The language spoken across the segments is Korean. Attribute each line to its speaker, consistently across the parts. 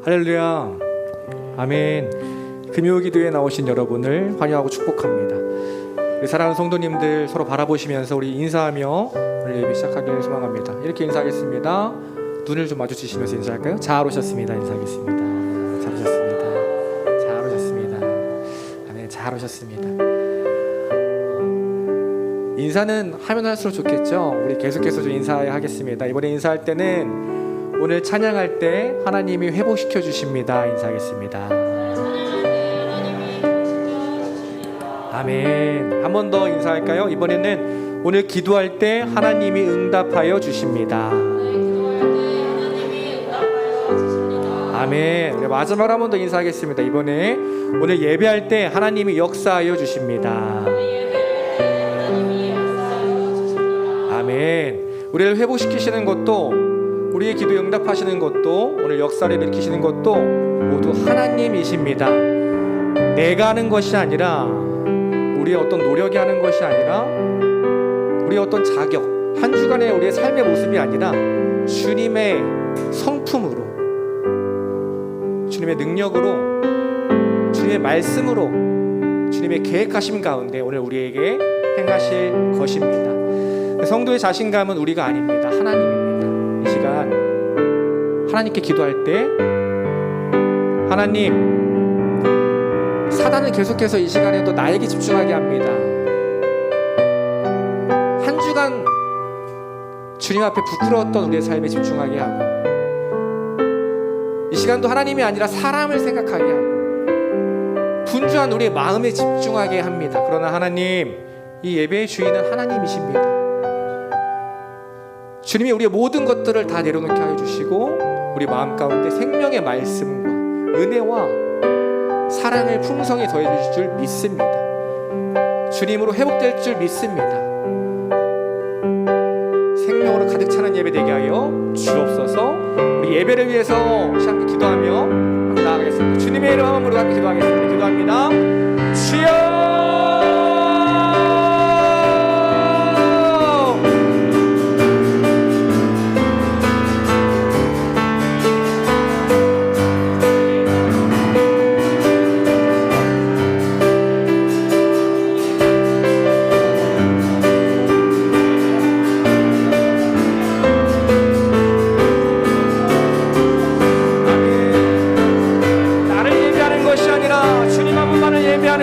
Speaker 1: 할렐루야, 아멘. 금요기도에 나오신 여러분을 환영하고 축복합니다. 우리 사랑하는 성도님들 서로 바라보시면서 우리 인사하며 오늘 예배 시작하기를 소망합니다. 이렇게 인사하겠습니다. 눈을 좀 마주치시면서 인사할까요? 잘 오셨습니다. 인사하겠습니다. 잘 오셨습니다. 잘 오셨습니다. 아멘. 잘 오셨습니다. 인사는 하면 할수록 좋겠죠. 우리 계속해서 좀 인사하겠습니다. 이번에 인사할 때는 오늘 찬양할 때 하나님이 회복시켜 주십니다. 인사하겠습니다. 아멘. 한 번 더 인사할까요? 이번에는 오늘 기도할 때 하나님이 응답하여 주십니다. 아멘. 마지막으로 한 번 더 인사하겠습니다. 이번에 오늘 예배할 때 하나님이 역사하여 주십니다. 아멘. 우리를 회복시키시는 것도, 우리의 기도 응답하시는 것도, 오늘 역사를 일으키시는 것도 모두 하나님이십니다. 내가 하는 것이 아니라, 우리의 어떤 노력이 하는 것이 아니라, 우리의 어떤 자격, 한 주간의 우리의 삶의 모습이 아니라 주님의 성품으로, 주님의 능력으로, 주님의 말씀으로, 주님의 계획하심 가운데 오늘 우리에게 행하실 것입니다. 성도의 자신감은 우리가 아닙니다. 하나님입니다. 이 시간 하나님께 기도할 때, 하나님, 사단은 계속해서 이 시간에도 나에게 집중하게 합니다. 한 주간 주님 앞에 부끄러웠던 우리의 삶에 집중하게 하고, 이 시간도 하나님이 아니라 사람을 생각하게 하고, 분주한 우리의 마음에 집중하게 합니다. 그러나 하나님, 이 예배의 주인은 하나님이십니다. 주님이 우리의 모든 것들을 다 내려놓게 하여 주시고, 우리 마음 가운데 생명의 말씀과 은혜와 사랑을 풍성히 더해 주실 줄 믿습니다. 주님으로 회복될 줄 믿습니다. 생명으로 가득 차는 예배 되게 하여 주옵소서. 우리 예배를 위해서 함께 기도하며 함께 나아가겠습니다. 주님의 이름 한번 함께 기도하겠습니다. 기도합니다. 주여,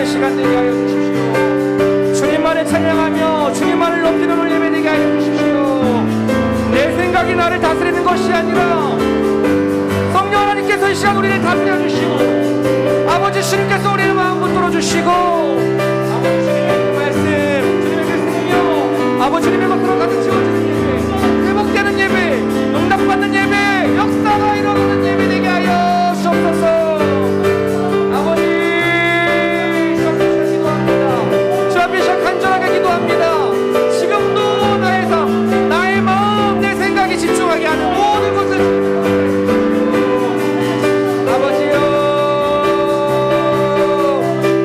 Speaker 1: 시간 되게 하여 주십시오. 주님만을 찬양하며 주님만을 높이는 예배 되게 하여 주십시오. 내 생각이 나를 다스리는 것이 아니라 성령 하나님께서 이 시간 우리를 다스려 주시고, 아버지 주님께서 우리의 마음 붙들어 주시고, 아버지 주님의 말씀, 주님의 말씀이며 아버지 주님의 것으로 가득 채워지는 예배, 회복되는 예배, 응답받는 예배, 역사가 일어나는 예배 되게 하여 주옵소서. 간절하게 기도합니다. 지금도 나의 삶, 나의 마음, 내 생각이 집중하게 하는 모든 것을 아버지요,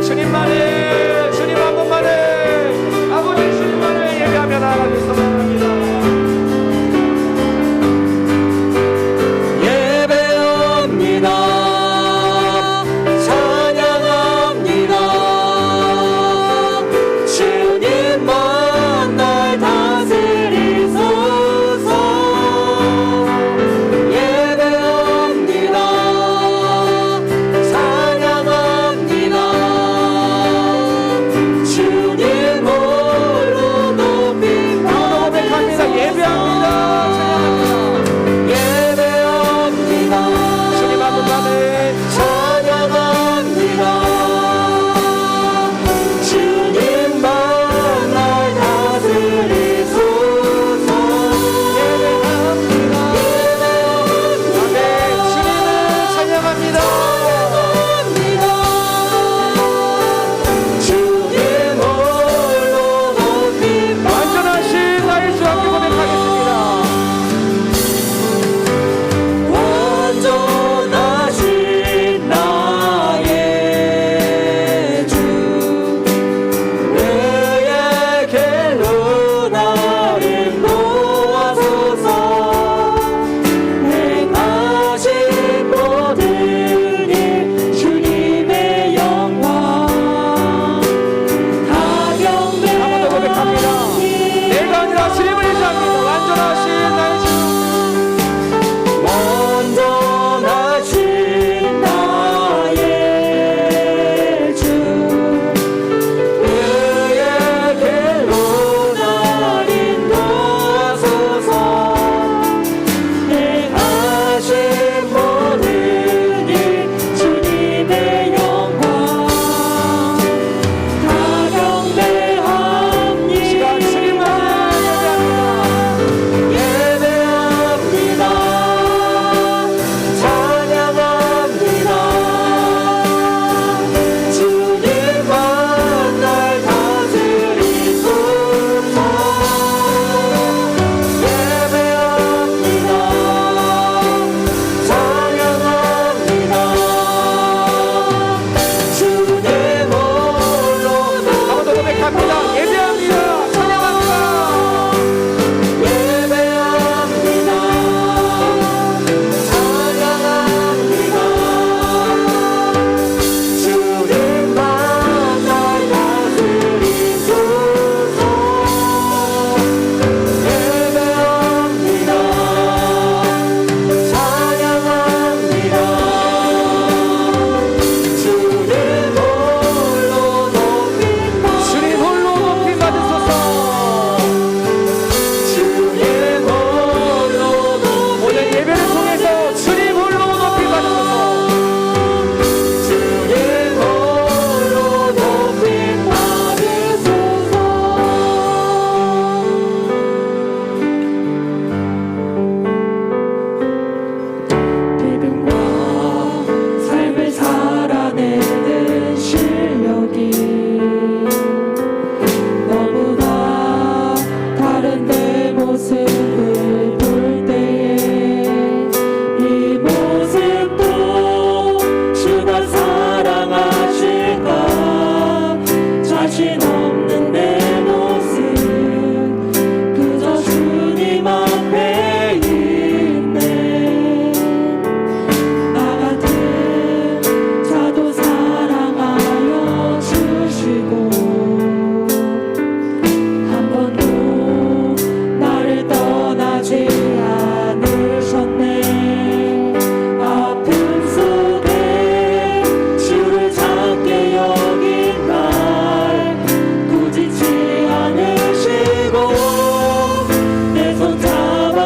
Speaker 1: 주님만을, 주님 한 분만을, 아버지 주님만을 예배하며 나아가겠습니다.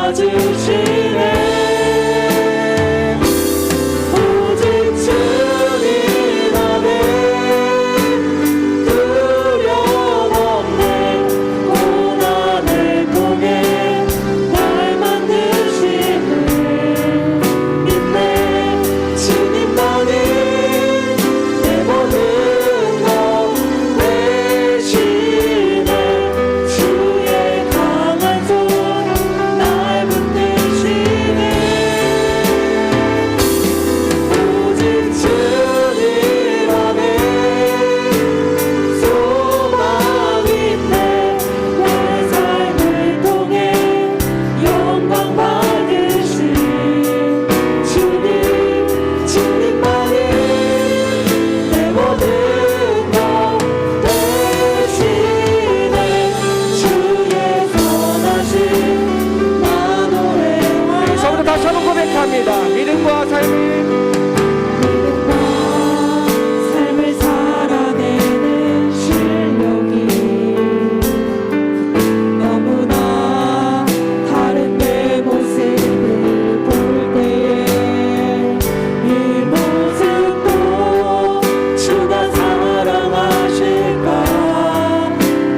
Speaker 2: 삼아주시네. 오직 주님 안에 두려움 없네. 고난을 통해 날 만드시네. 믿네. 주님만이 내 모든 것 되시네. 주의 강한 손 날 붙드시네. 오직 주님 안에 소망 있네. 내 삶을 통해 영광 받으신 주님만이 내 모든 것 되시네. 주의 선하심 나 노래하리.
Speaker 1: 서부터 다시 한번 고백합니다. 믿음과 삶이
Speaker 2: 믿음과 삶을 살아내는 실력이 너무나 다른 내 모습을 볼 때에 이 모습도 주가 사랑하실까.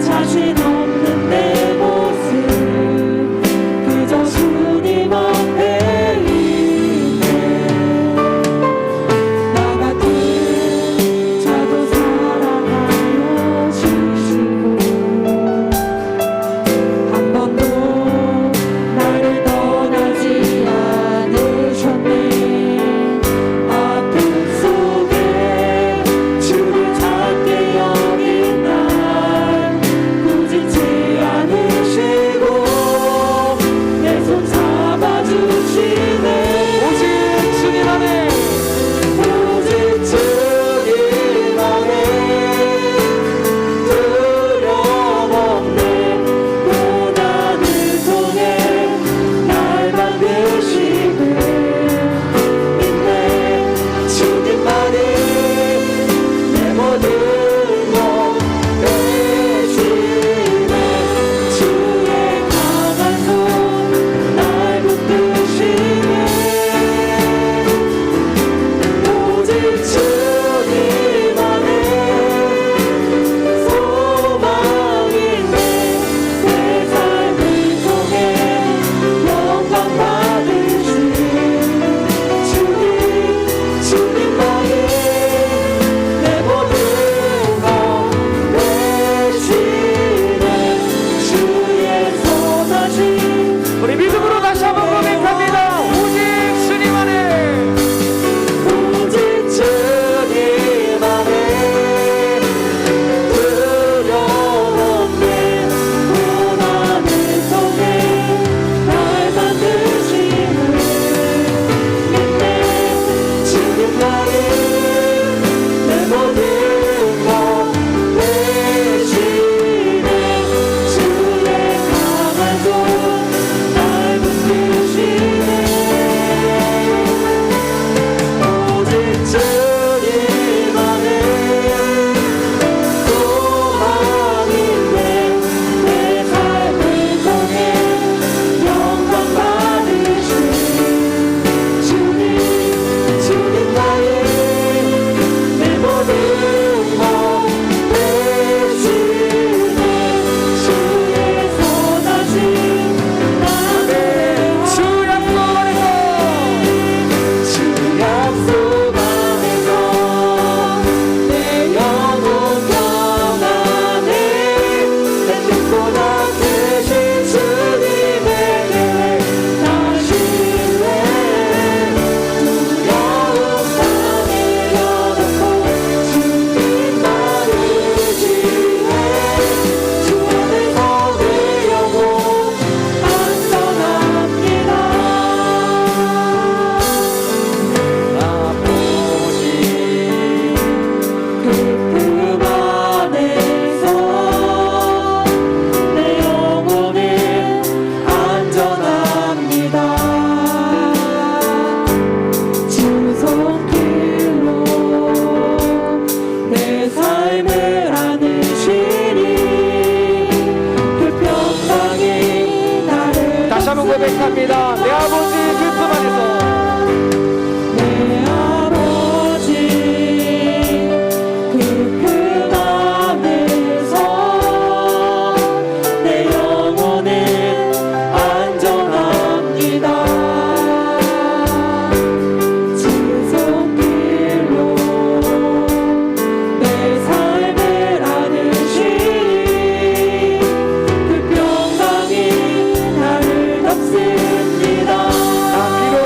Speaker 2: 자신 없는 내 모습 그저 주님 앞에 있네. 나 같은 자도 사랑하여 주시고 한 번도 나를 떠나지 않으셨네. 아픔 속에 주를 찾게 여긴 날 꾸짖지 않으시고 내 손 잡아주시네.
Speaker 1: 오직 주님 안에
Speaker 2: 오직 주님 안에 두려움 없네. 고난을 통해 날 만드시네. 믿네. 주님만이 내 모든 것 되시네. 주의 강한 손 날 붙드시네. 오직 주님 안에 소망 있네. 내 삶을 통해 영광 받으신
Speaker 1: 고백합니다. 내 아버지 그 품 안에서
Speaker 2: 내 아버지 그 안에서 내 영혼은 안전합니다. 주 손길로 내 삶을 안으시니 그 평강이 나를 덮습니다.
Speaker 1: 나 비록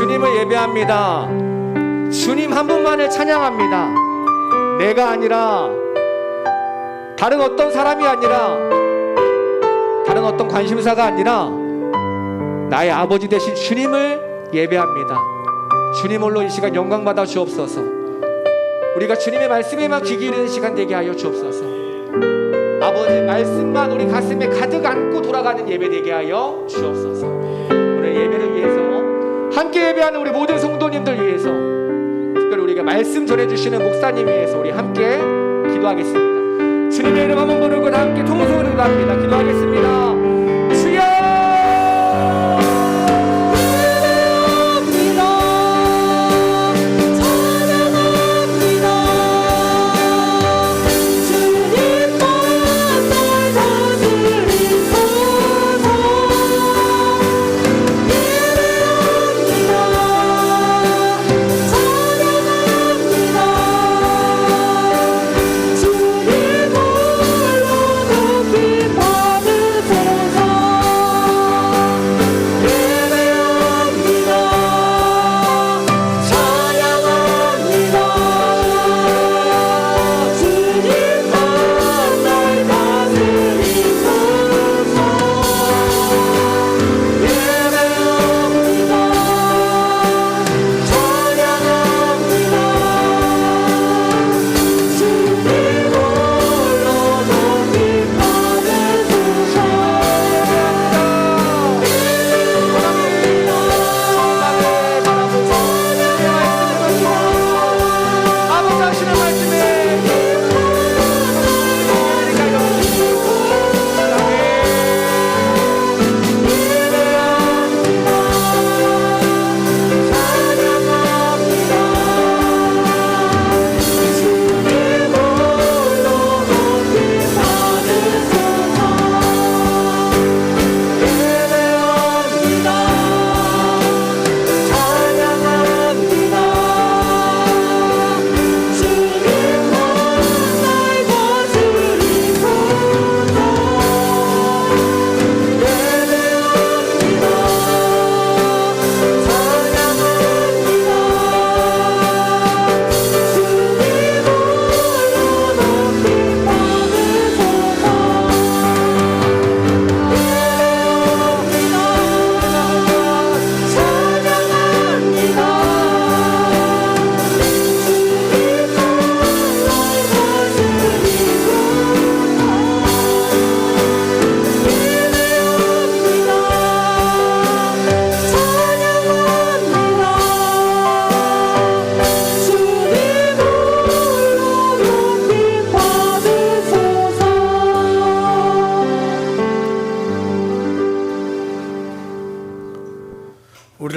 Speaker 1: 주님을 예배합니다. 주님 한 분만을 찬양합니다. 내가 아니라, 다른 어떤 사람이 아니라, 다른 어떤 관심사가 아니라 나의 아버지 되신 주님을 예배합니다. 주님 홀로 이 시간 영광 받아 주옵소서. 우리가 주님의 말씀에만 귀 기울이는 시간 되게 하여 주옵소서. 아버지 말씀만 우리 가슴에 가득 안고 돌아가는 예배 되게 하여 주옵소서. 오늘 예배를 위해서, 함께 예배하는 우리 모든 성도님들 위해서, 특별히 우리가 말씀 전해주시는 목사님 위해서 우리 함께 기도하겠습니다. 주님의 이름 한번 부르고 다 함께 통성으로 기도합니다. 기도하겠습니다. 주여!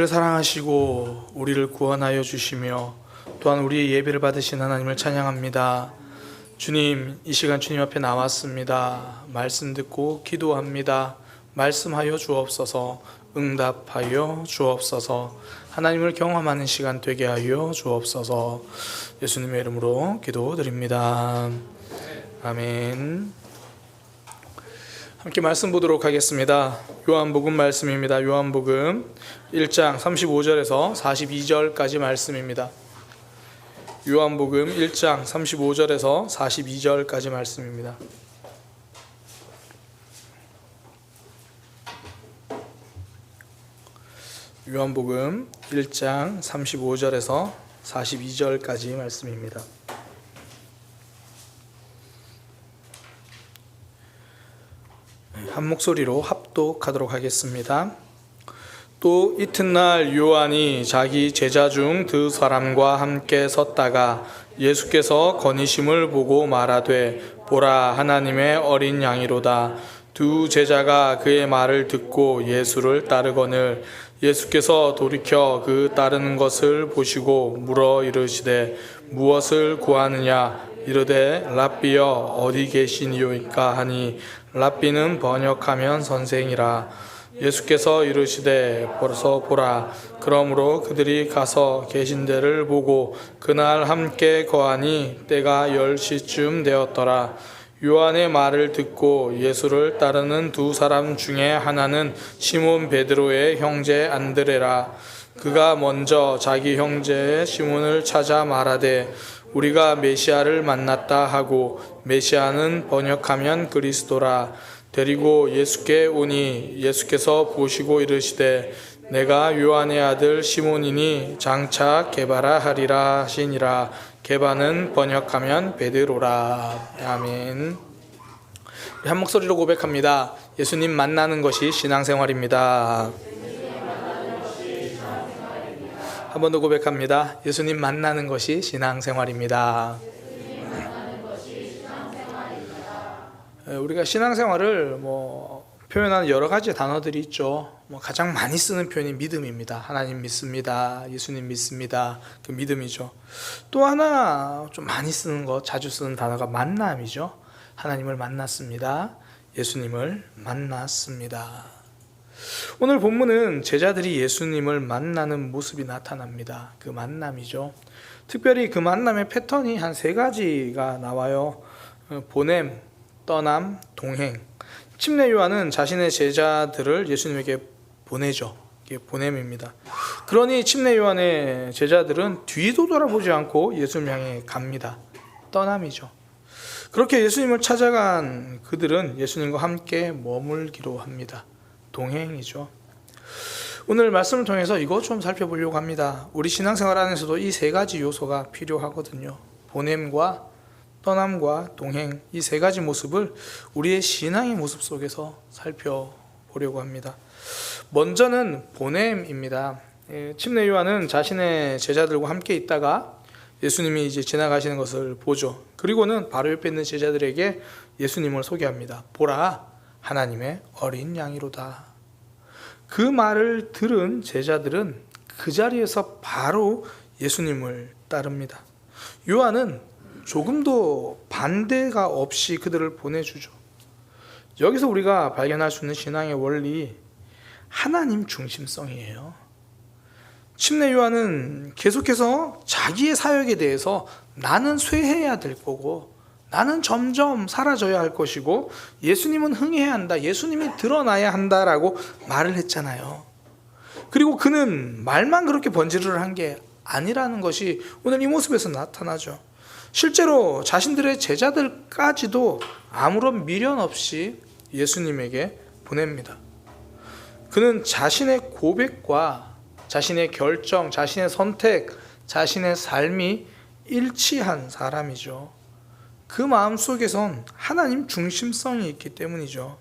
Speaker 3: 우리를 사랑하시고 우리를 구원하여 주시며 또한 우리의 예배를 받으신 하나님을 찬양합니다. 주님, 이 시간 주님 앞에 나왔습니다. 말씀 듣고 기도합니다. 말씀하여 주옵소서. 응답하여 주옵소서. 하나님을 경험하는 시간 되게 하여 주옵소서. 예수님의 이름으로 기도드립니다. 아멘. 함께 말씀 보도록 하겠습니다. 요한복음 말씀입니다. 요한복음 1장 35절에서 42절까지 말씀입니다. 요한복음 1장 35절에서 42절까지 말씀입니다. 요한복음 1장 35절에서 42절까지 말씀입니다. 한 목소리로 합독하도록 하겠습니다. 또 이튿날 요한이 자기 제자 중 두 사람과 함께 섰다가 예수께서 거니심을 보고 말하되 보라 하나님의 어린 양이로다. 두 제자가 그의 말을 듣고 예수를 따르거늘 예수께서 돌이켜 그 따르는 것을 보시고 물어 이르시되 무엇을 구하느냐 이르되 랍비여 어디 계시니요이까 하니 랍비는 번역하면 선생이라. 예수께서 이르시되 벌써 보라. 그러므로 그들이 가서 계신 데를 보고 그날 함께 거하니 때가 10시쯤 되었더라. 요한의 말을 듣고 예수를 따르는 두 사람 중에 하나는 시몬 베드로의 형제 안드레라. 그가 먼저 자기 형제 시몬을 찾아 말하되 우리가 메시아를 만났다 하고, 메시아는 번역하면 그리스도라. 데리고 예수께 오니 예수께서 보시고 이르시되 내가 요한의 아들 시몬이니 장차 게바라 하리라 하시니라. 게바는 번역하면 베드로라. 아멘. 우리 한 목소리로 고백합니다. 예수님 만나는 것이 신앙생활입니다. 한 번 더 고백합니다. 예수님 만나는 것이 신앙생활입니다. 우리가 신앙생활을 표현하는 여러 가지 단어들이 있죠. 가장 많이 쓰는 표현이 믿음입니다. 하나님 믿습니다. 예수님 믿습니다. 그 믿음이죠. 또 하나 좀 많이 쓰는 거, 자주 쓰는 단어가 만남이죠. 하나님을 만났습니다. 예수님을 만났습니다. 오늘 본문은 제자들이 예수님을 만나는 모습이 나타납니다. 그 만남이죠. 특별히 그 만남의 패턴이 한 3가지가 나와요. 보냄, 떠남, 동행. 침례 요한은 자신의 제자들을 예수님에게 보내죠. 이게 보냄입니다. 그러니 침례 요한의 제자들은 뒤도 돌아보지 않고 예수님 향해 갑니다. 떠남이죠. 그렇게 예수님을 찾아간 그들은 예수님과 함께 머물기로 합니다. 동행이죠. 오늘 말씀을 통해서 이것 좀 살펴보려고 합니다. 우리 신앙생활 안에서도 이 3가지 요소가 필요하거든요. 보냄과 떠남과 동행, 이 3가지 모습을 우리의 신앙의 모습 속에서 살펴보려고 합니다. 먼저는 보냄입니다. 침례 요한은 자신의 제자들과 함께 있다가 예수님이 이제 지나가시는 것을 보죠. 그리고는 바로 옆에 있는 제자들에게 예수님을 소개합니다. 보라, 하나님의 어린 양이로다. 그 말을 들은 제자들은 그 자리에서 바로 예수님을 따릅니다. 요한은 조금도 반대가 없이 그들을 보내주죠. 여기서 우리가 발견할 수 있는 신앙의 원리, 하나님 중심성이에요. 침례 요한은 계속해서 자기의 사역에 대해서 나는 쇠해야 될 거고, 나는 점점 사라져야 할 것이고, 예수님은 흥해야 한다, 예수님이 드러나야 한다라고 말을 했잖아요. 그리고 그는 말만 그렇게 번지르르 한 게 아니라는 것이 오늘 이 모습에서 나타나죠. 실제로 자신들의 제자들까지도 아무런 미련 없이 예수님에게 보냅니다. 그는 자신의 고백과 자신의 결정, 자신의 선택, 자신의 삶이 일치한 사람이죠. 그 마음 속에선 하나님 중심성이 있기 때문이죠.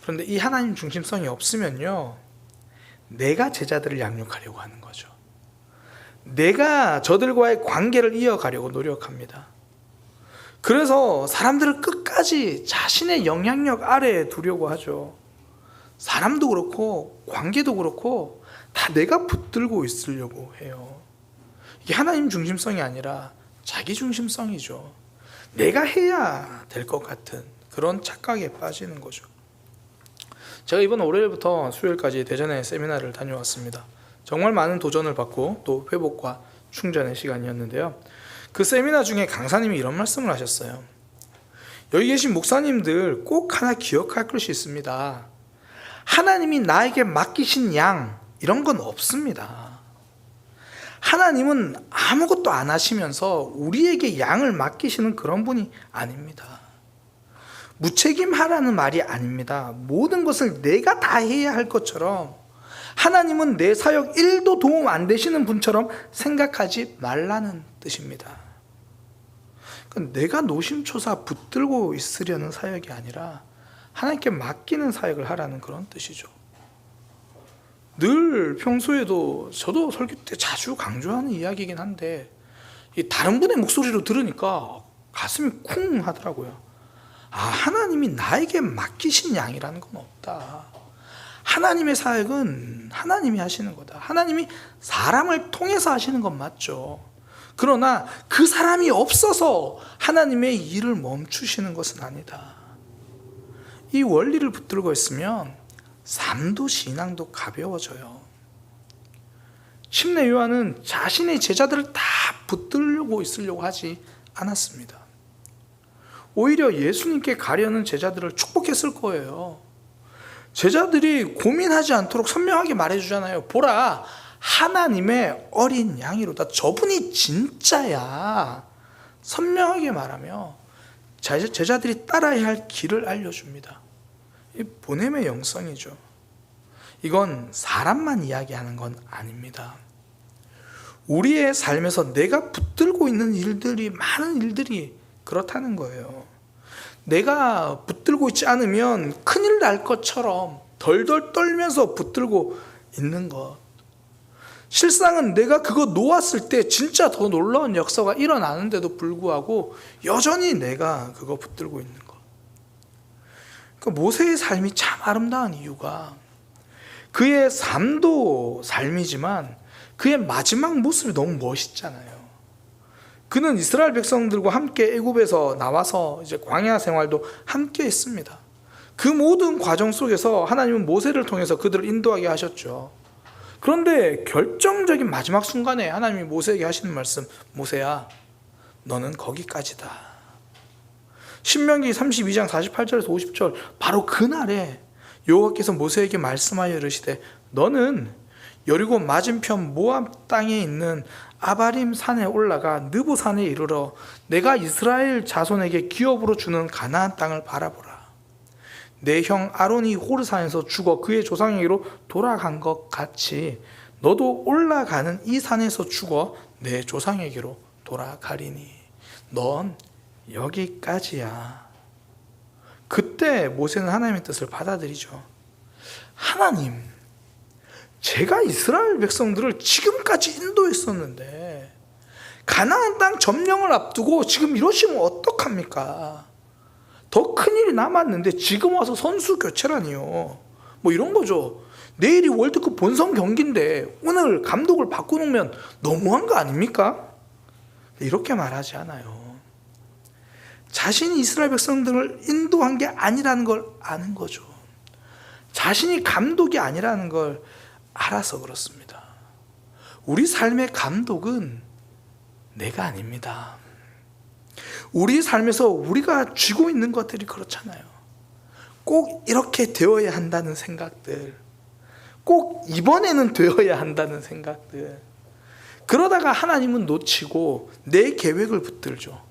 Speaker 3: 그런데 이 하나님 중심성이 없으면요, 내가 제자들을 양육하려고 하는 거죠. 내가 저들과의 관계를 이어가려고 노력합니다. 그래서 사람들을 끝까지 자신의 영향력 아래에 두려고 하죠. 사람도 그렇고 관계도 그렇고 다 내가 붙들고 있으려고 해요. 이게 하나님 중심성이 아니라 자기 중심성이죠. 내가 해야 될 것 같은 그런 착각에 빠지는 거죠. 제가 이번 월요일부터 수요일까지 대전에 세미나를 다녀왔습니다. 정말 많은 도전을 받고 또 회복과 충전의 시간이었는데요. 그 세미나 중에 강사님이 이런 말씀을 하셨어요. 여기 계신 목사님들 꼭 하나 기억할 것이 있습니다. 하나님이 나에게 맡기신 양, 이런 건 없습니다. 하나님은 아무것도 안 하시면서 우리에게 양을 맡기시는 그런 분이 아닙니다. 무책임하라는 말이 아닙니다. 모든 것을 내가 다 해야 할 것처럼 하나님은 내 사역 1도 도움 안 되시는 분처럼 생각하지 말라는 뜻입니다. 그러니까 내가 노심초사 붙들고 있으려는 사역이 아니라 하나님께 맡기는 사역을 하라는 그런 뜻이죠. 늘 평소에도 저도 설교 때 자주 강조하는 이야기이긴 한데, 이 다른 분의 목소리로 들으니까 가슴이 쿵 하더라고요. 아, 하나님이 나에게 맡기신 양이라는 건 없다. 하나님의 사역은 하나님이 하시는 거다. 하나님이 사람을 통해서 하시는 건 맞죠. 그러나 그 사람이 없어서 하나님의 일을 멈추시는 것은 아니다. 이 원리를 붙들고 있으면 삶도 신앙도 가벼워져요. 침례 요한은 자신의 제자들을 다 붙들고 있으려고 하지 않았습니다. 오히려 예수님께 가려는 제자들을 축복했을 거예요. 제자들이 고민하지 않도록 선명하게 말해주잖아요. 보라, 하나님의 어린 양이로다. 저분이 진짜야. 선명하게 말하며 제자들이 따라야 할 길을 알려줍니다. 이 보냄의 영성이죠. 이건 사람만 이야기하는 건 아닙니다. 우리의 삶에서 내가 붙들고 있는 일들이, 많은 일들이 그렇다는 거예요. 내가 붙들고 있지 않으면 큰일 날 것처럼 덜덜 떨면서 붙들고 있는 것. 실상은 내가 그거 놓았을 때 진짜 더 놀라운 역사가 일어나는데도 불구하고 여전히 내가 그거 붙들고 있는 것. 그러니까 모세의 삶이 참 아름다운 이유가 그의 삶도 삶이지만 그의 마지막 모습이 너무 멋있잖아요. 그는 이스라엘 백성들과 함께 애굽에서 나와서 이제 광야 생활도 함께 했습니다. 그 모든 과정 속에서 하나님은 모세를 통해서 그들을 인도하게 하셨죠. 그런데 결정적인 마지막 순간에 하나님이 모세에게 하시는 말씀, 모세야, 너는 거기까지다. 신명기 32장 48절에서 50절, 바로 그날에 여호와께서 모세에게 말씀하여 이르시되 너는 여리고 맞은편 모압 땅에 있는 아바림 산에 올라가 느보 산에 이르러 내가 이스라엘 자손에게 기업으로 주는 가나안 땅을 바라보라. 내 형 아론이 호르산에서 죽어 그의 조상에게로 돌아간 것 같이 너도 올라가는 이 산에서 죽어 내 조상에게로 돌아가리니 넌 여기까지야. 그때 모세는 하나님의 뜻을 받아들이죠. 하나님, 제가 이스라엘 백성들을 지금까지 인도했었는데 가나안 땅 점령을 앞두고 지금 이러시면 어떡합니까? 더 큰일이 남았는데 지금 와서 선수 교체라니요. 뭐 이런 거죠. 내일이 월드컵 본선 경기인데 오늘 감독을 바꿔놓으면 너무한 거 아닙니까? 이렇게 말하지 않아요. 자신이 이스라엘 백성들을 인도한 게 아니라는 걸 아는 거죠. 자신이 감독이 아니라는 걸 알아서 그렇습니다. 우리 삶의 감독은 내가 아닙니다. 우리 삶에서 우리가 쥐고 있는 것들이 그렇잖아요. 꼭 이렇게 되어야 한다는 생각들, 꼭 이번에는 되어야 한다는 생각들. 그러다가 하나님은 놓치고 내 계획을 붙들죠.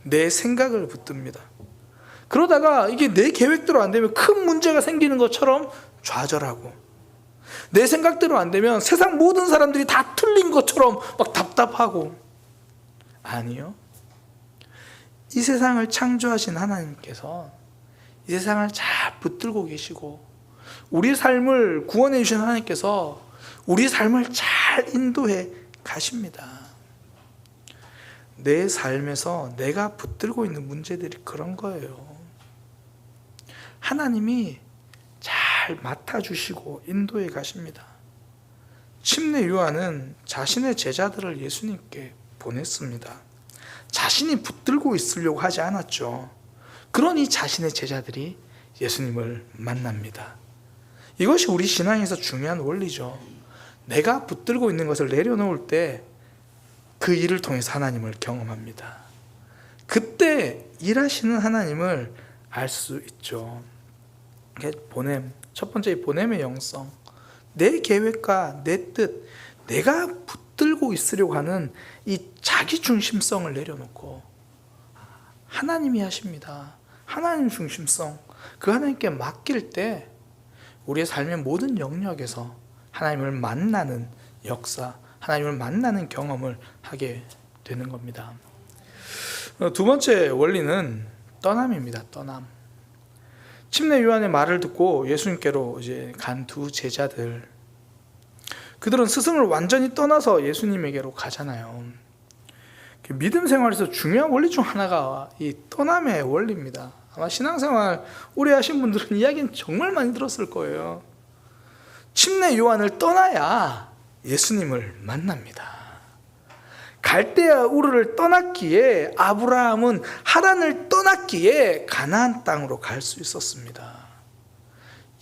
Speaker 3: 내 생각을 붙듭니다. 그러다가 이게 내 계획대로 안 되면 큰 문제가 생기는 것처럼 좌절하고, 내 생각대로 안 되면 세상 모든 사람들이 다 틀린 것처럼 막 답답하고. 아니요. 이 세상을 창조하신 하나님께서 이 세상을 잘 붙들고 계시고 우리 삶을 구원해 주신 하나님께서 우리 삶을 잘 인도해 가십니다. 내 삶에서 내가 붙들고 있는 문제들이 그런 거예요. 하나님이 잘 맡아주시고 인도해 가십니다. 침례 요한은 자신의 제자들을 예수님께 보냈습니다. 자신이 붙들고 있으려고 하지 않았죠. 그러니 자신의 제자들이 예수님을 만납니다. 이것이 우리 신앙에서 중요한 원리죠. 내가 붙들고 있는 것을 내려놓을 때 그 일을 통해서 하나님을 경험합니다. 그때 일하시는 하나님을 알 수 있죠. 보냄, 첫 번째 보냄의 영성, 내 계획과 내 뜻, 내가 붙들고 있으려고 하는 이 자기 중심성을 내려놓고 하나님이 하십니다. 하나님 중심성, 그 하나님께 맡길 때 우리의 삶의 모든 영역에서 하나님을 만나는 역사, 하나님을 만나는 경험을 하게 되는 겁니다. 두 번째 원리는 떠남입니다. 떠남. 침례 요한의 말을 듣고 예수님께로 이제 간 두 제자들, 그들은 스승을 완전히 떠나서 예수님에게로 가잖아요. 믿음 생활에서 중요한 원리 중 하나가 이 떠남의 원리입니다. 아마 신앙생활 오래 하신 분들은 이야기는 정말 많이 들었을 거예요. 침례 요한을 떠나야 예수님을 만납니다. 갈대아 우르를 떠났기에, 아브라함은 하란을 떠났기에 가나안 땅으로 갈 수 있었습니다.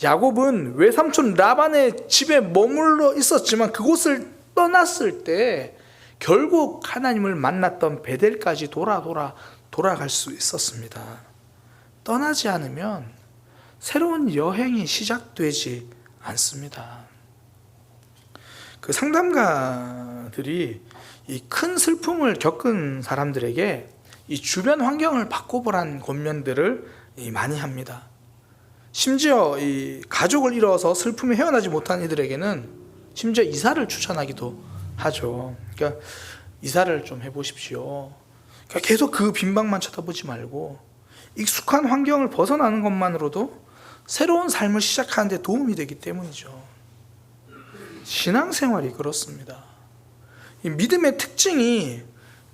Speaker 3: 야곱은 외삼촌 라반의 집에 머물러 있었지만 그곳을 떠났을 때 결국 하나님을 만났던 베델까지 돌아 돌아갈 수 있었습니다. 떠나지 않으면 새로운 여행이 시작되지 않습니다. 그 상담가들이 이 큰 슬픔을 겪은 사람들에게 이 주변 환경을 바꿔보라는 권면들을 많이 합니다. 심지어 이 가족을 잃어서 슬픔에 헤어나지 못한 이들에게는 심지어 이사를 추천하기도 하죠. 그러니까 이사를 좀 해보십시오. 그러니까 계속 그 빈방만 쳐다보지 말고 익숙한 환경을 벗어나는 것만으로도 새로운 삶을 시작하는 데 도움이 되기 때문이죠. 신앙생활이 그렇습니다. 이 믿음의 특징이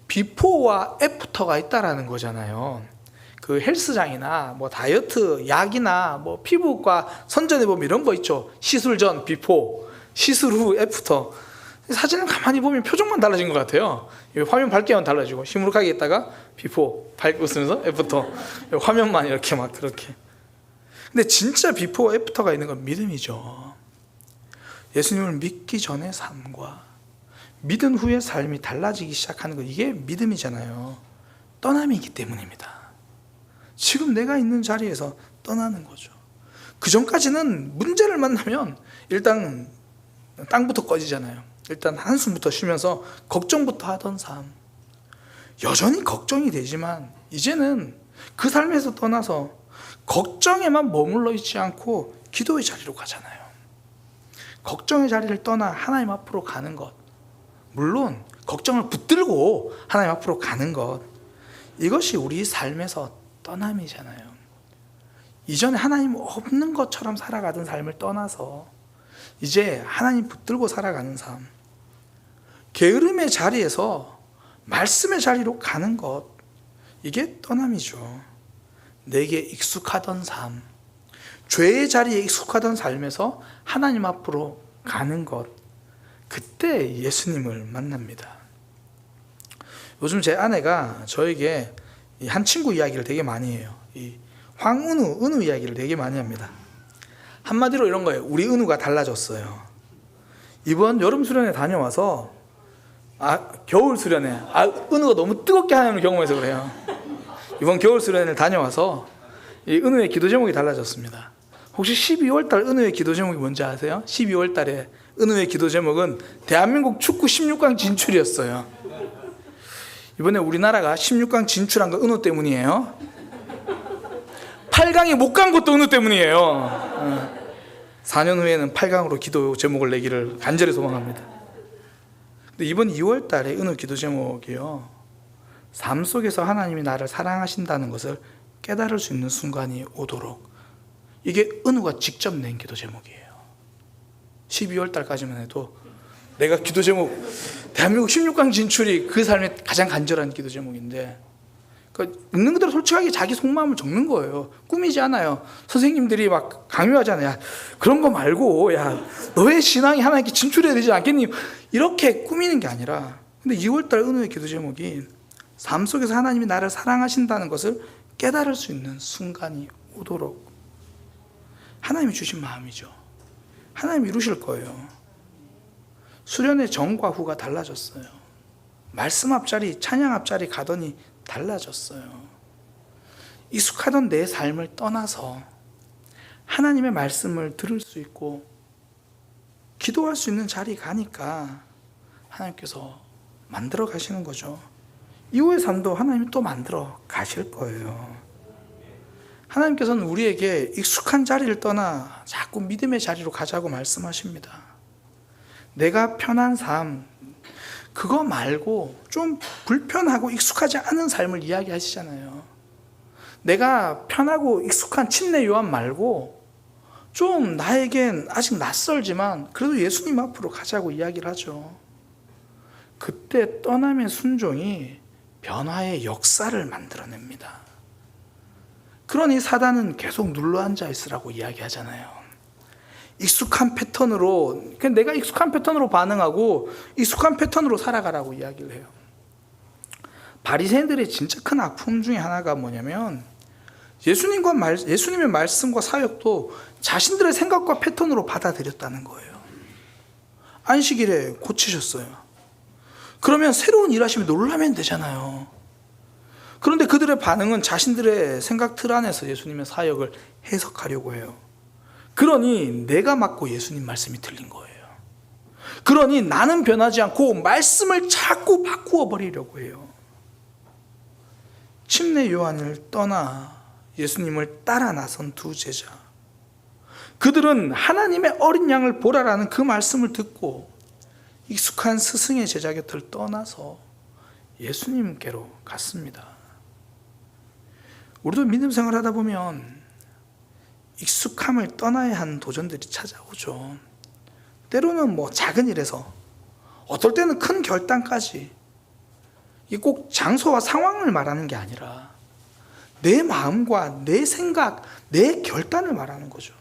Speaker 3: 비포와 애프터가 있다라는 거잖아요. 그 헬스장이나 뭐 다이어트 약이나 뭐 피부과 선전해 보면 이런 거 있죠. 시술 전 비포, 시술 후 애프터. 사진을 가만히 보면 표정만 달라진 것 같아요. 화면 밝게 하면 달라지고 시무룩하게 있다가 비포 밝게 웃으면서 애프터, 화면만 이렇게 막 그렇게. 근데 진짜 비포와 애프터가 있는 건 믿음이죠. 예수님을 믿기 전의 삶과 믿은 후의 삶이 달라지기 시작하는 것, 이게 믿음이잖아요. 떠남이기 때문입니다. 지금 내가 있는 자리에서 떠나는 거죠. 그 전까지는 문제를 만나면 일단 땅부터 꺼지잖아요. 일단 한숨부터 쉬면서 걱정부터 하던 삶. 여전히 걱정이 되지만 이제는 그 삶에서 떠나서 걱정에만 머물러 있지 않고 기도의 자리로 가잖아요. 걱정의 자리를 떠나 하나님 앞으로 가는 것, 물론 걱정을 붙들고 하나님 앞으로 가는 것, 이것이 우리 삶에서 떠남이잖아요. 이전에 하나님 없는 것처럼 살아가던 삶을 떠나서 이제 하나님 붙들고 살아가는 삶, 게으름의 자리에서 말씀의 자리로 가는 것, 이게 떠남이죠. 내게 익숙하던 삶, 죄의 자리에 익숙하던 삶에서 하나님 앞으로 가는 것, 그때 예수님을 만납니다. 요즘 제 아내가 저에게 한 친구 이야기를 되게 많이 해요. 이 은우 이야기를 되게 많이 합니다. 한마디로 이런 거예요. 우리 은우가 달라졌어요. 이번 여름 수련회 다녀와서 겨울 수련회, 은우가 너무 뜨겁게 하나님을 경험해서 그래요. 이번 겨울 수련회를 다녀와서 이 은우의 기도 제목이 달라졌습니다. 혹시 12월 달 은우의 기도 제목이 뭔지 아세요? 12월 달에 은우의 기도 제목은 대한민국 축구 16강 진출이었어요. 이번에 우리나라가 16강 진출한 거 은우 때문이에요. 8강에 못 간 것도 은우 때문이에요. 4년 후에는 8강으로 기도 제목을 내기를 간절히 소망합니다. 근데 이번 2월 달에 은우 기도 제목이요, 삶 속에서 하나님이 나를 사랑하신다는 것을 깨달을 수 있는 순간이 오도록, 이게 은우가 직접 낸 기도 제목이에요. 12월 달까지만 해도 내가 기도 제목, 대한민국 16강 진출이 그 삶의 가장 간절한 기도 제목인데, 그러니까 있는 그대로 솔직하게 자기 속마음을 적는 거예요. 꾸미지 않아요. 선생님들이 막 강요하잖아요. 야, 그런 거 말고, 야, 너의 신앙이 하나님께 진출해야 되지 않겠니? 이렇게 꾸미는 게 아니라, 근데 2월달 은우의 기도 제목이 삶 속에서 하나님이 나를 사랑하신다는 것을 깨달을 수 있는 순간이 오도록, 하나님이 주신 마음이죠. 하나님이 이루실 거예요. 수련의 전과 후가 달라졌어요. 말씀 앞자리, 찬양 앞자리 가더니 달라졌어요. 익숙하던 내 삶을 떠나서 하나님의 말씀을 들을 수 있고 기도할 수 있는 자리 가니까 하나님께서 만들어 가시는 거죠. 이후의 삶도 하나님이 또 만들어 가실 거예요. 하나님께서는 우리에게 익숙한 자리를 떠나 자꾸 믿음의 자리로 가자고 말씀하십니다. 내가 편한 삶, 그거 말고 좀 불편하고 익숙하지 않은 삶을 이야기하시잖아요. 내가 편하고 익숙한 침례 요한 말고 좀 나에겐 아직 낯설지만 그래도 예수님 앞으로 가자고 이야기를 하죠. 그때 떠남의 순종이 변화의 역사를 만들어냅니다. 그러니 사단은 계속 눌러앉아 있으라고 이야기하잖아요. 익숙한 패턴으로, 내가 익숙한 패턴으로 반응하고 익숙한 패턴으로 살아가라고 이야기를 해요. 바리새인들의 진짜 큰 아픔 중에 하나가 뭐냐면 예수님의 말씀과 사역도 자신들의 생각과 패턴으로 받아들였다는 거예요. 안식일에 고치셨어요. 그러면 새로운 일 하시면 놀라면 되잖아요. 그런데 그들의 반응은 자신들의 생각 틀 안에서 예수님의 사역을 해석하려고 해요. 그러니 내가 맞고 예수님 말씀이 틀린 거예요. 그러니 나는 변하지 않고 말씀을 자꾸 바꾸어 버리려고 해요. 침례 요한을 떠나 예수님을 따라 나선 두 제자. 그들은 하나님의 어린 양을 보라라는 그 말씀을 듣고 익숙한 스승의 제자 곁을 떠나서 예수님께로 갔습니다. 우리도 믿음 생활하다 보면 익숙함을 떠나야 하는 도전들이 찾아오죠. 때로는 작은 일에서, 어떨 때는 큰 결단까지. 이게 꼭 장소와 상황을 말하는 게 아니라 내 마음과 내 생각, 내 결단을 말하는 거죠.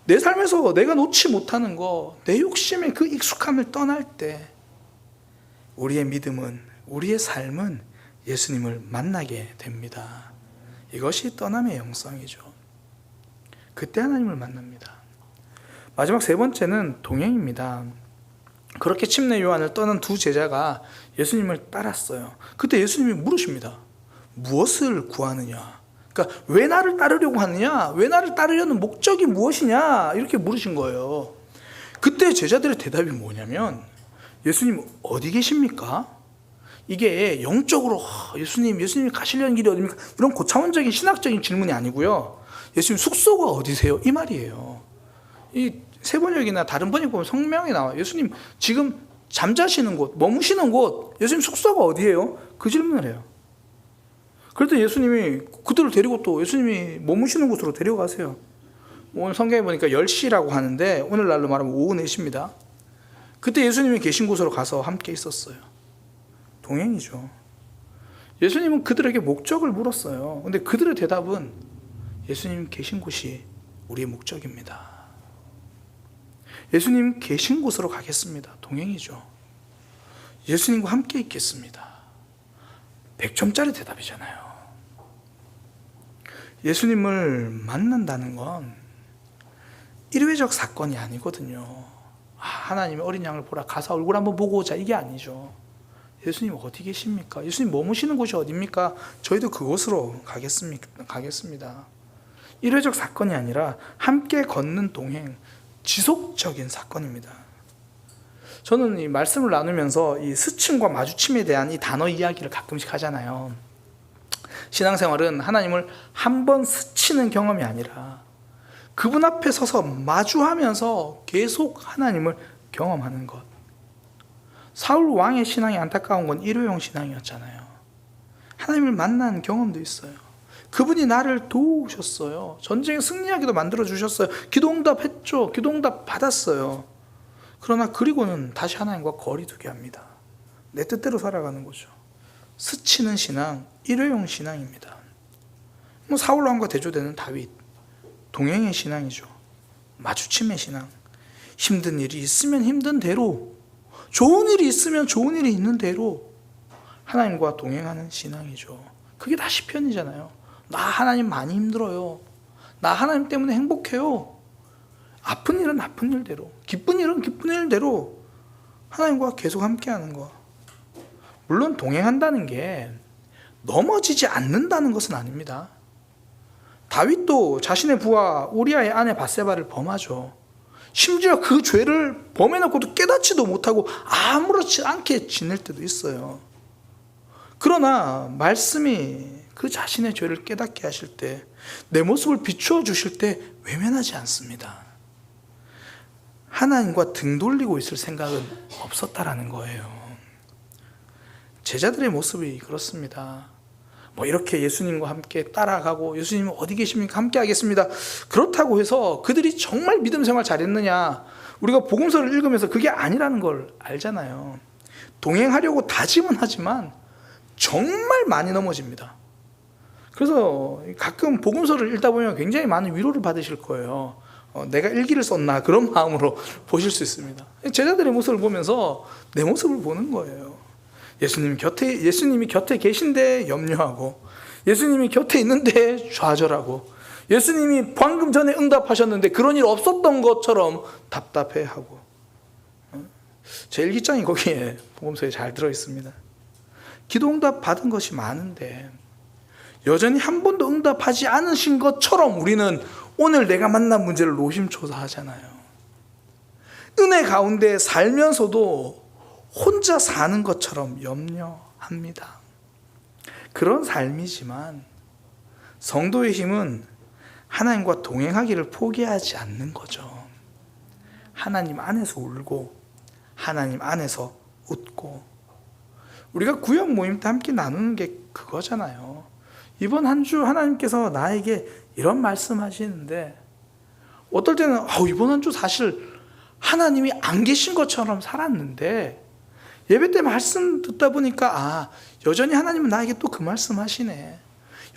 Speaker 3: 내 삶에서 내가 놓지 못하는 거, 내 욕심의 그 익숙함을 떠날 때 우리의 믿음은, 우리의 삶은 예수님을 만나게 됩니다. 이것이 떠남의 영성이죠. 그때 하나님을 만납니다. 마지막 세 번째는 동행입니다. 그렇게 침례 요한을 떠난 두 제자가 예수님을 따랐어요. 그때 예수님이 물으십니다. 무엇을 구하느냐? 그러니까 왜 나를 따르려고 하느냐? 왜 나를 따르려는 목적이 무엇이냐? 이렇게 물으신 거예요. 그때 제자들의 대답이 뭐냐면, 예수님 어디 계십니까? 이게 영적으로 예수님이 가시려는 길이 어디입니까? 이런 고차원적인 신학적인 질문이 아니고요. 예수님 숙소가 어디세요? 이 말이에요. 이 세 번역이나 다른 번역 보면 성명이 나와요. 예수님 지금 잠자시는 곳, 머무시는 곳, 예수님 숙소가 어디예요? 그 질문을 해요. 그랬더니 예수님이 그들을 데리고 또 예수님이 머무시는 곳으로 데려가세요. 오늘 성경에 보니까 10시라고 하는데 오늘날로 말하면 오후 4시입니다. 그때 예수님이 계신 곳으로 가서 함께 있었어요. 동행이죠. 예수님은 그들에게 목적을 물었어요. 근데 그들의 대답은 예수님 계신 곳이 우리의 목적입니다. 예수님 계신 곳으로 가겠습니다. 동행이죠. 예수님과 함께 있겠습니다. 100점짜리 대답이잖아요. 예수님을 만난다는 건 일회적 사건이 아니거든요. 하나님의 어린 양을 보라, 가서 얼굴 한번 보고 오자, 이게 아니죠. 예수님 어디 계십니까? 예수님 머무시는 곳이 어디입니까? 저희도 그곳으로 가겠습니다. 일회적 사건이 아니라 함께 걷는 동행, 지속적인 사건입니다. 저는 이 말씀을 나누면서 이 스침과 마주침에 대한 이 단어 이야기를 가끔씩 하잖아요. 신앙생활은 하나님을 한 번 스치는 경험이 아니라 그분 앞에 서서 마주하면서 계속 하나님을 경험하는 것. 사울 왕의 신앙이 안타까운 건 일회용 신앙이었잖아요. 하나님을 만난 경험도 있어요. 그분이 나를 도우셨어요. 전쟁에 승리하기도 만들어주셨어요. 기도응답 했죠. 기도응답 받았어요. 그러나 그리고는 다시 하나님과 거리두게 합니다. 내 뜻대로 살아가는 거죠. 스치는 신앙, 일회용 신앙입니다. 사울 왕과 대조되는 다윗, 동행의 신앙이죠. 마주침의 신앙. 힘든 일이 있으면 힘든 대로, 좋은 일이 있으면 좋은 일이 있는 대로 하나님과 동행하는 신앙이죠. 그게 다 시편이잖아요. 나 하나님 많이 힘들어요. 나 하나님 때문에 행복해요. 아픈 일은 아픈 일대로, 기쁜 일은 기쁜 일대로 하나님과 계속 함께하는 거. 물론 동행한다는 게 넘어지지 않는다는 것은 아닙니다. 다윗도 자신의 부하 우리아의 아내 밧세바를 범하죠. 심지어 그 죄를 범해놓고도 깨닫지도 못하고 아무렇지 않게 지낼 때도 있어요. 그러나 말씀이 그 자신의 죄를 깨닫게 하실 때, 내 모습을 비추어 주실 때 외면하지 않습니다. 하나님과 등 돌리고 있을 생각은 없었다라는 거예요. 제자들의 모습이 그렇습니다. 이렇게 예수님과 함께 따라가고, 예수님 어디 계십니까? 함께 하겠습니다. 그렇다고 해서 그들이 정말 믿음 생활 잘했느냐? 우리가 복음서를 읽으면서 그게 아니라는 걸 알잖아요. 동행하려고 다짐은 하지만 정말 많이 넘어집니다. 그래서 가끔 복음서를 읽다 보면 굉장히 많은 위로를 받으실 거예요. 내가 일기를 썼나, 그런 마음으로 보실 수 있습니다. 제자들의 모습을 보면서 내 모습을 보는 거예요. 예수님이 곁에 계신데 염려하고, 예수님이 곁에 있는데 좌절하고, 예수님이 방금 전에 응답하셨는데 그런 일 없었던 것처럼 답답해하고. 제 일기장이 거기에 복음서에 잘 들어 있습니다. 기도 응답 받은 것이 많은데 여전히 한 번도 응답하지 않으신 것처럼 우리는 오늘 내가 만난 문제를 노심초사하잖아요. 은혜 가운데 살면서도 혼자 사는 것처럼 염려합니다. 그런 삶이지만 성도의 힘은 하나님과 동행하기를 포기하지 않는 거죠. 하나님 안에서 울고 하나님 안에서 웃고, 우리가 구역 모임 때 함께 나누는 게 그거잖아요. 이번 한 주 하나님께서 나에게 이런 말씀하시는데 어떨 때는 이번 한 주 사실 하나님이 안 계신 것처럼 살았는데 예배 때 말씀 듣다 보니까 여전히 하나님은 나에게 또 그 말씀 하시네.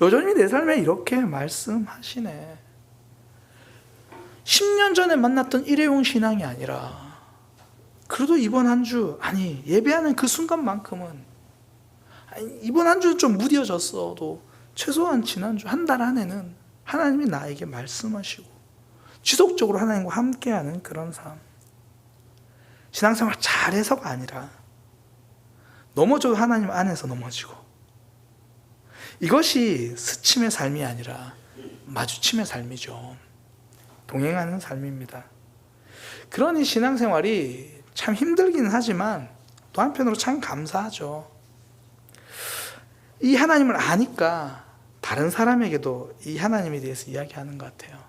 Speaker 3: 여전히 내 삶에 이렇게 말씀하시네. 10년 전에 만났던 일회용 신앙이 아니라 그래도 이번 한 주, 예배하는 그 순간만큼은, 이번 한 주는 좀 무뎌졌어도 최소한 지난주 한 달 안에는 하나님이 나에게 말씀하시고 지속적으로 하나님과 함께하는 그런 삶. 신앙생활 잘해서가 아니라 넘어져도 하나님 안에서 넘어지고, 이것이 스침의 삶이 아니라 마주침의 삶이죠. 동행하는 삶입니다. 그러니 신앙생활이 참 힘들긴 하지만 또 한편으로 참 감사하죠. 이 하나님을 아니까 다른 사람에게도 이 하나님에 대해서 이야기하는 것 같아요.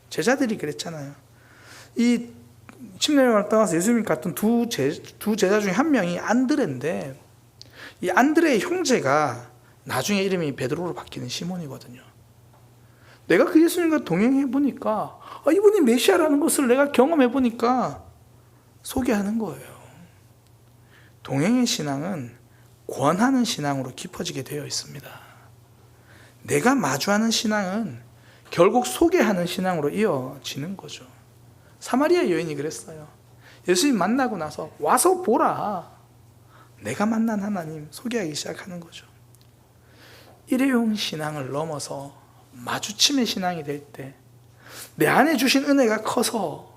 Speaker 3: 제자들이 그랬잖아요. 이 침례를 떠나서 예수님 같은 두 제자 중에 한 명이 안드레인데, 이 안드레의 형제가 나중에 이름이 베드로로 바뀌는 시몬이거든요. 내가 그 예수님과 동행해 보니까 이분이 메시아라는 것을 내가 경험해 보니까 소개하는 거예요. 동행의 신앙은 권하는 신앙으로 깊어지게 되어 있습니다. 내가 마주하는 신앙은 결국 소개하는 신앙으로 이어지는 거죠. 사마리아 여인이 그랬어요. 예수님 만나고 나서 와서 보라. 내가 만난 하나님 소개하기 시작하는 거죠. 일회용 신앙을 넘어서 마주침의 신앙이 될 때 내 안에 주신 은혜가 커서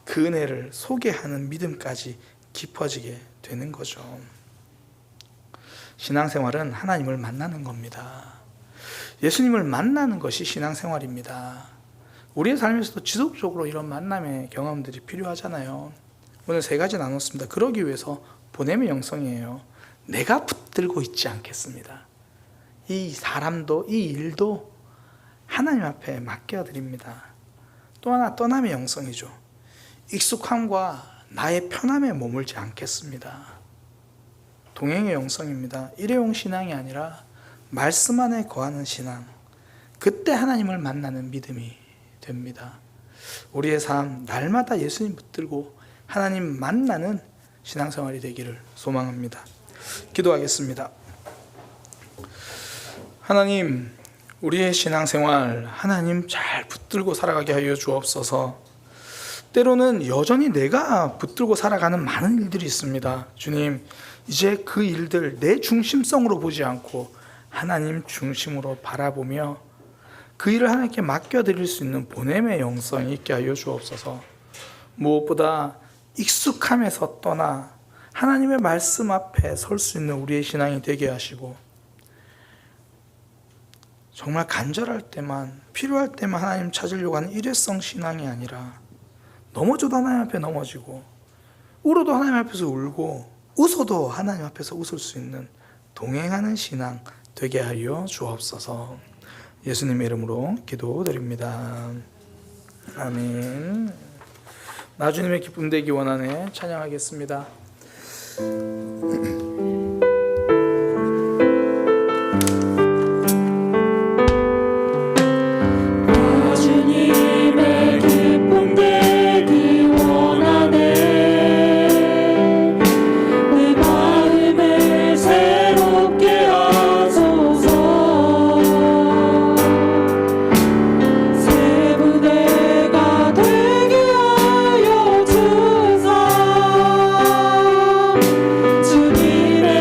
Speaker 3: 그 은혜를 소개하는 믿음까지 깊어지게 되는 거죠. 신앙생활은 하나님을 만나는 겁니다. 예수님을 만나는 것이 신앙생활입니다. 우리의 삶에서도 지속적으로 이런 만남의 경험들이 필요하잖아요. 오늘 3가지 나눴습니다. 그러기 위해서 보냄의 영성이에요. 내가 붙들고 있지 않겠습니다. 이 사람도 이 일도 하나님 앞에 맡겨드립니다. 또 하나 떠남의 영성이죠. 익숙함과 나의 편함에 머물지 않겠습니다. 동행의 영성입니다. 일회용 신앙이 아니라 말씀 안에 거하는 신앙. 그때 하나님을 만나는 믿음이 됩니다. 우리의 삶 날마다 예수님 붙들고 하나님 만나는 신앙생활이 되기를 소망합니다. 기도하겠습니다. 하나님, 우리의 신앙생활 하나님 잘 붙들고 살아가게 하여 주옵소서. 때로는 여전히 내가 붙들고 살아가는 많은 일들이 있습니다. 주님, 이제 그 일들 내 중심성으로 보지 않고 하나님 중심으로 바라보며 그 일을 하나님께 맡겨드릴 수 있는 보냄의 영성이 있게 하여 주옵소서. 무엇보다 익숙함에서 떠나 하나님의 말씀 앞에 설 수 있는 우리의 신앙이 되게 하시고, 정말 간절할 때만, 필요할 때만 하나님 찾으려고 하는 일회성 신앙이 아니라 넘어져도 하나님 앞에 넘어지고, 울어도 하나님 앞에서 울고, 웃어도 하나님 앞에서 웃을 수 있는 동행하는 신앙 되게 하여 주옵소서. 예수님의 이름으로 기도드립니다. 아멘. 나 주님의 기쁨 되기 원하네. 찬양하겠습니다.
Speaker 2: 주님의 기쁨 되기 원하네. 내 마음을 새롭게 하소서. 새 부대가 되게 하여 주사. 주님의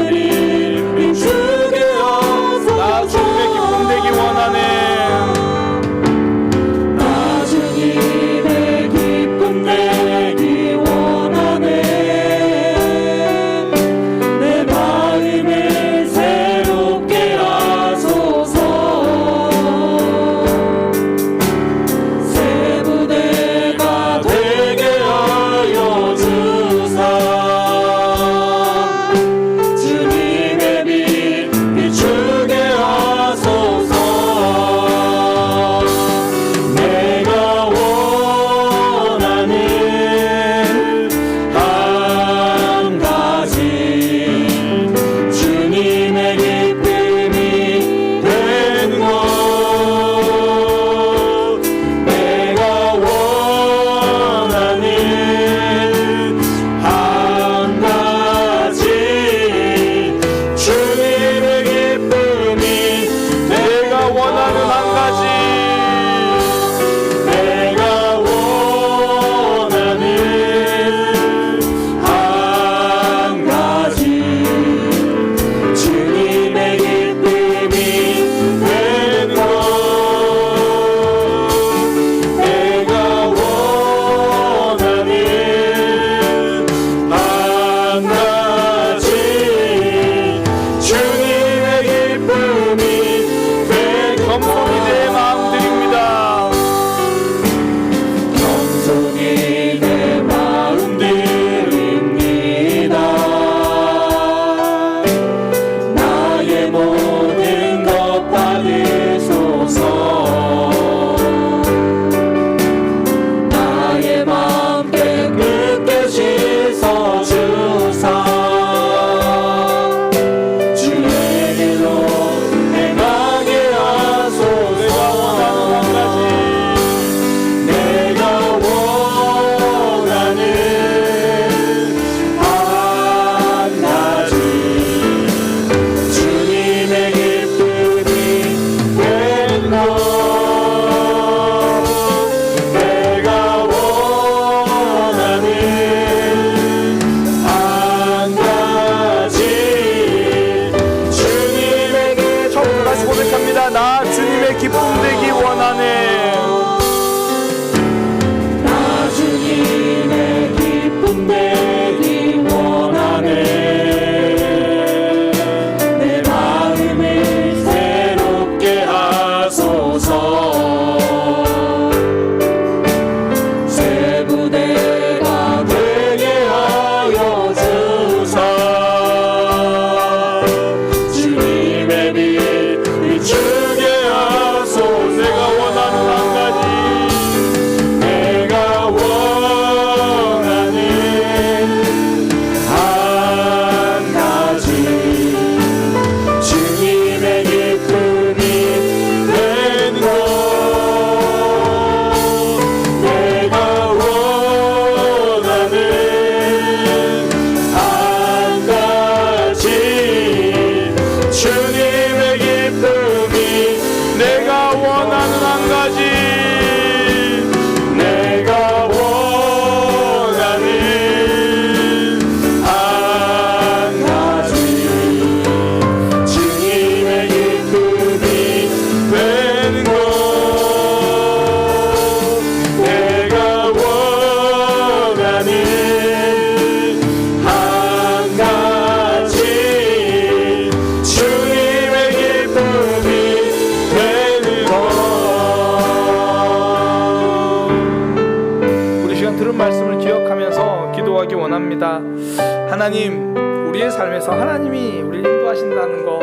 Speaker 3: 하나님, 우리의 삶에서 하나님이 우리를 인도하신다는 거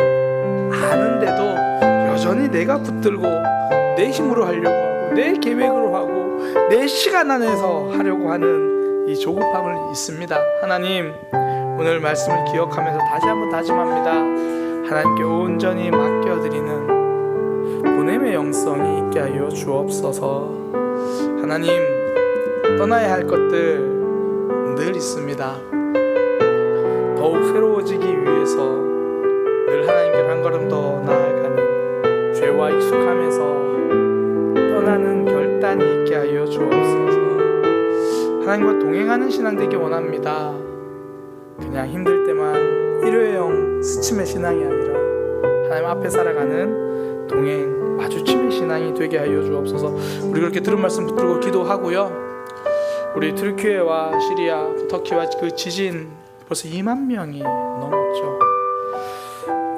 Speaker 3: 아는데도 여전히 내가 붙들고 내 힘으로 하려고 하고 내 계획으로 하고 내 시간 안에서 하려고 하는 이 조급함을 있습니다. 하나님, 오늘 말씀을 기억하면서 다시 한번 다짐합니다. 하나님께 온전히 맡겨드리는 보냄의 영성이 있게 하여 주옵소서. 하나님, 떠나야 할 것들 늘 있습니다. 더욱 새로워지기 위해서 늘 하나님께로 한 걸음 더 나아가는 죄와 익숙함에서 떠나는 결단이 있게 하여 주옵소서. 하나님과 동행하는 신앙 되기 원합니다. 그냥 힘들 때만 일회용 스침의 신앙이 아니라 하나님 앞에 살아가는 동행 마주침의 신앙이 되게 하여 주옵소서. 우리 그렇게 들은 말씀 붙들고 기도하고요. 우리 트르키예와 시리아, 터키와 그 지진 벌써 2만 명이 넘었죠.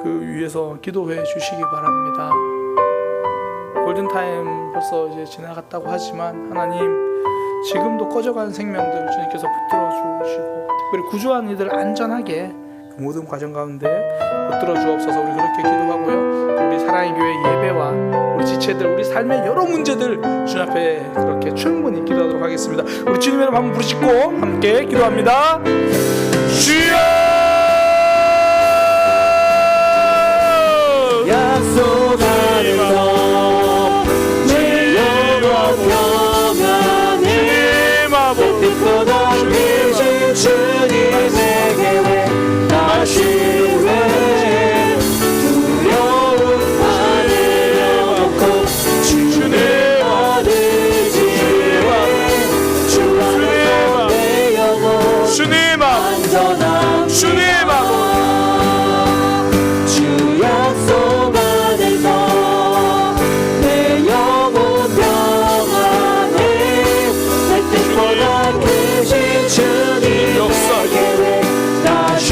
Speaker 3: 그 위에서 기도해 주시기 바랍니다. 골든타임 벌써 이제 지나갔다고 하지만 하나님, 지금도 꺼져가는 생명들 주님께서 붙들어 주시고 특별히 구조한 이들 안전하게 그 모든 과정 가운데 붙들어 주옵소서. 우리 그렇게 기도하고요. 우리 사랑의 교회 예배와 우리 지체들, 우리 삶의 여러 문제들 주님 앞에 그렇게 충분히 기도하도록 하겠습니다. 우리 주님의 이름 한번 부르시고 함께 기도합니다. 주여,
Speaker 2: 약속 안에서 내 영원 평안에 빛보다 크신 주님의 계획 다시 왜 두려움 안에 놓고 주님의 아들 주 안에서 내 영혼
Speaker 3: 주님 앞,
Speaker 2: 안전함
Speaker 3: 주님 앞,
Speaker 2: 주 약속 안에서 내 영혼 평안에 내 뜻보다 크신 주님의
Speaker 3: 역사
Speaker 2: 계획 다시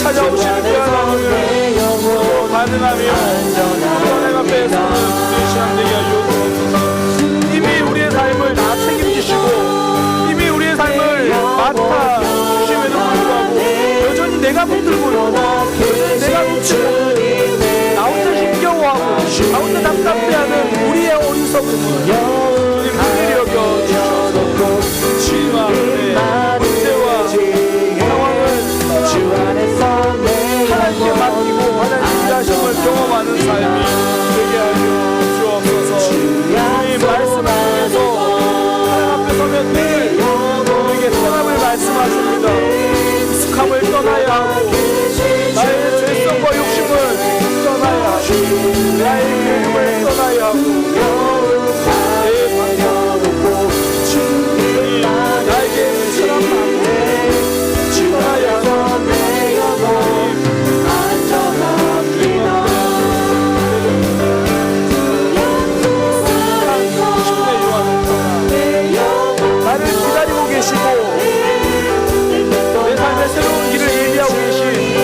Speaker 3: 찾아오시는 그 하나님을 반응하며 하나님 앞에 서는 우리의 신앙 되게 하여 주옵소서. 이미 우리의 삶을 다 책임지시고 이미 우리의 삶을 맡아 주심에도 불구하고 여전히 내가 붙들고 있고 내가 붙들고 나 혼자 힘겨워하고 나 혼자 답답해하는 우리의 어리석음을 주님 긍휼히 여겨 주셔서 주님 앞에 문제와 하나님께 맡기고 하나님 일하심을 경험하는 삶이 되게 하여 주옵소서. 주님 말씀을 통해서 하나님 앞에 서면 늘 우리에게 편함을 말씀하십니다. 익숙함을 떠나야 하고 나의 죄성과 욕심을 떠나야 하고 나의 계획을 떠나야 하고 내 방향을 주님 나에게 사랑하고 떠나야 하고 나를 기다리고 계시고 내 삶의 새로운 길을 예비하고 계신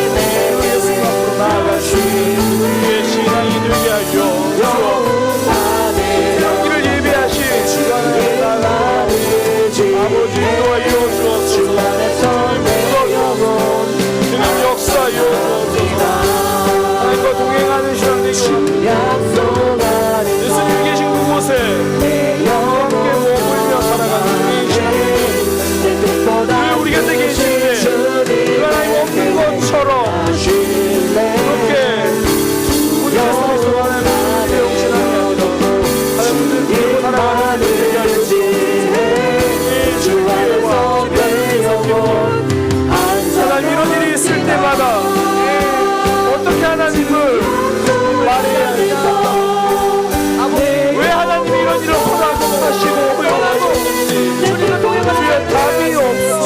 Speaker 3: 그 예수님 앞으로 나아가시 우리의 신앙이 되게 하여 주옵소서. 새로운 길을 예비하신 주님의 아버지 인도하여 주옵소서. 주님 역사하여 주옵소서. 하나님과 동행하는 신앙 되기 원합니다. 예수님 계신 그곳에 함께 머물며 살아가는 우리의 신앙 늘 우리 곁에 계시는데 그 하나님 없는 것처럼 그렇게 우리의 속에서 하나님의 신앙이 아니라 하나님을 믿고 살아가는 우리 되게 하여 주옵소서. 하나님 이런 일이 있을 때마다 어떻게 하나님을 말해야 할까? 왜 하나님이 이런 일을 허락하시고 허용하고 주님과 동행하시면 답이 없어.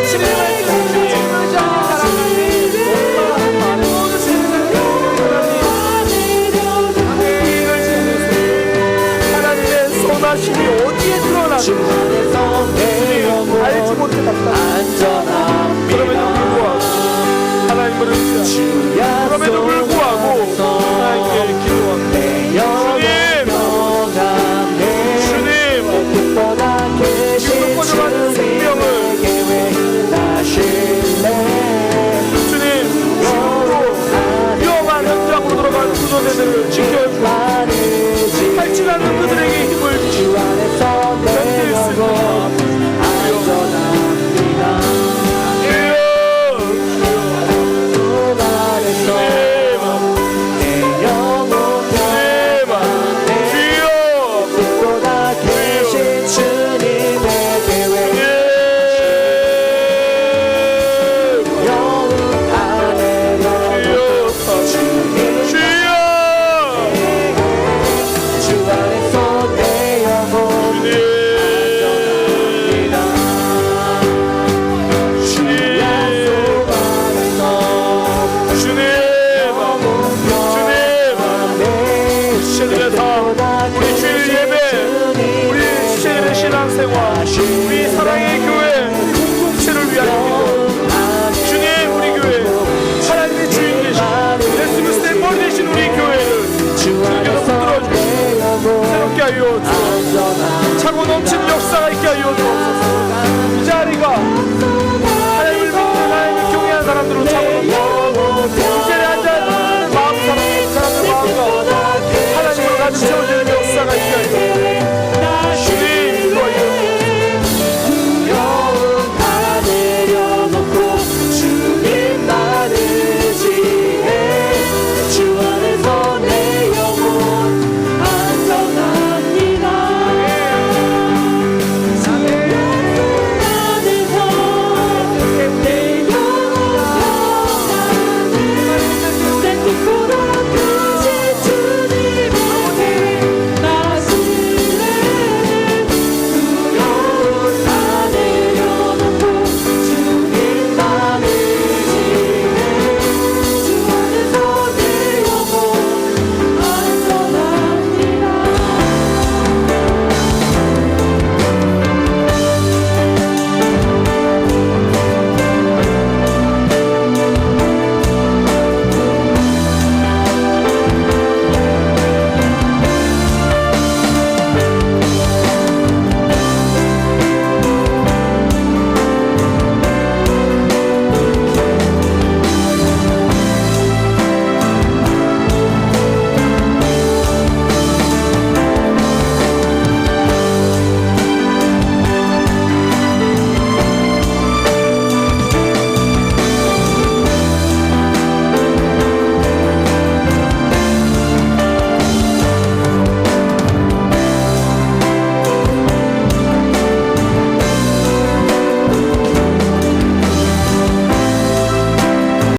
Speaker 3: 주님을 의지 않는 사람은 모든 하나님의 선하심이 어디에 드러나는지 알지 못했다. 그럼에도 불구하고 하나님을 의지하고 그럼에도 불구하고 하나님께 기도합니다. 주제들의 삶, 우리 주일 예배, 우리 주제들의 신앙생활, 우리 사랑의 교회, 우리 공동체를 위한 기도. 주님, 우리 교회 하나님의 주인 되신 예수 그리스도의 머리 되신 우리 교회를 주께서 붙들어주시고 새롭게 하여 주옵소서. 차고 넘치는 역사가 있게 하여 주옵소서. 이 자리가